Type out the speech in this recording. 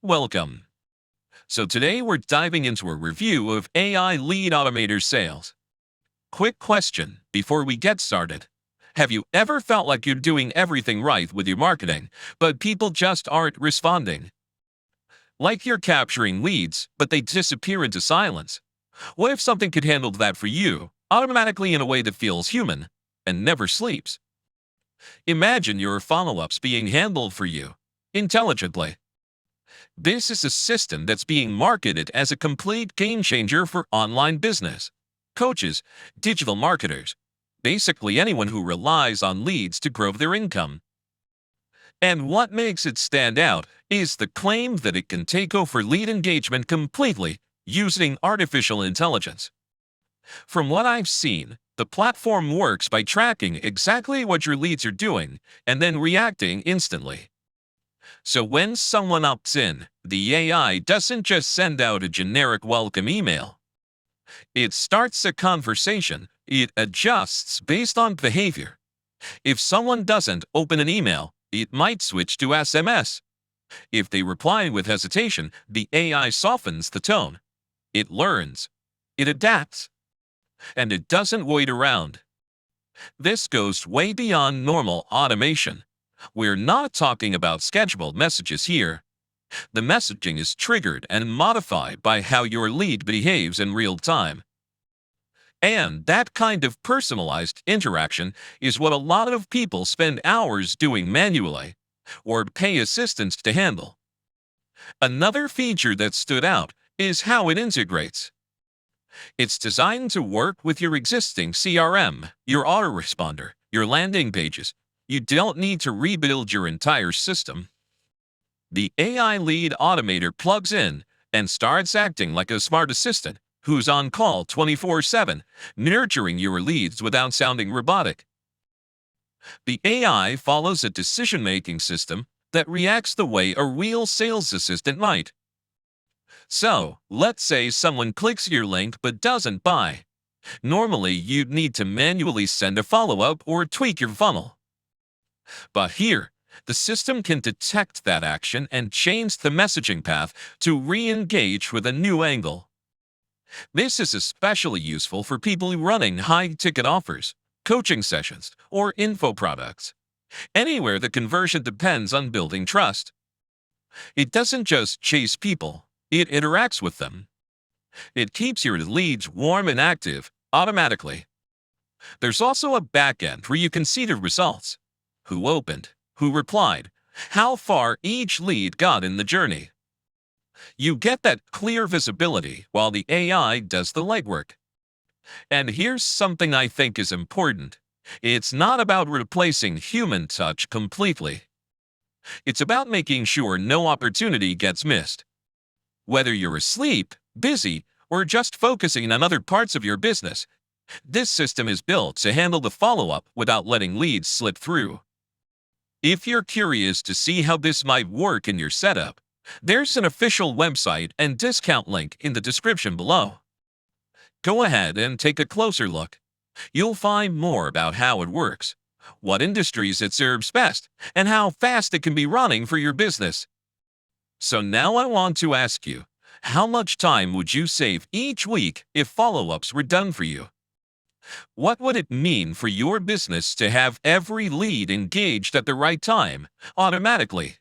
Welcome. So today we're diving into a review of AI Lead Automator sales. Quick question before we get started. Have you ever felt like you're doing everything right with your marketing, but people just aren't responding? Like you're capturing leads, but they disappear into silence. What if something could handle that for you, automatically in a way that feels human and never sleeps? Imagine your follow-ups being handled for you, intelligently. This is a system that's being marketed as a complete game changer for online business. Coaches, digital marketers, basically anyone who relies on leads to grow their income. And what makes it stand out is the claim that it can take over lead engagement completely using artificial intelligence. From what I've seen, the platform works by tracking exactly what your leads are doing and then reacting instantly. So when someone opts in, the AI doesn't just send out a generic welcome email. It starts a conversation. It adjusts based on behavior. If someone doesn't open an email, it might switch to SMS. If they reply with hesitation, the AI softens the tone. It learns. It adapts. And it doesn't wait around. This goes way beyond normal automation. We're not talking about scheduled messages here. The messaging is triggered and modified by how your lead behaves in real time. And that kind of personalized interaction is what a lot of people spend hours doing manually or pay assistants to handle. Another feature that stood out is how it integrates. It's designed to work with your existing CRM, your autoresponder, your landing pages. You don't need to rebuild your entire system. The AI Lead Automator plugs in and starts acting like a smart assistant who's on call 24/7, nurturing your leads without sounding robotic. The AI follows a decision-making system that reacts the way a real sales assistant might. So, let's say someone clicks your link but doesn't buy. Normally, you'd need to manually send a follow-up or tweak your funnel. But here, the system can detect that action and change the messaging path to re-engage with a new angle. This is especially useful for people running high-ticket offers, coaching sessions, or info products. Anywhere the conversion depends on building trust. It doesn't just chase people, it interacts with them. It keeps your leads warm and active automatically. There's also a backend where you can see the results. Who opened, who replied, how far each lead got in the journey. You get that clear visibility while the AI does the legwork. And here's something I think is important. It's not about replacing human touch completely. It's about making sure no opportunity gets missed. Whether you're asleep, busy, or just focusing on other parts of your business, this system is built to handle the follow-up without letting leads slip through. If you're curious to see how this might work in your setup, there's an official website and discount link in the description below. Go ahead and take a closer look. You'll find more about how it works, what industries it serves best, and how fast it can be running for your business. So now I want to ask you, how much time would you save each week if follow-ups were done for you? What would it mean for your business to have every lead engaged at the right time, automatically?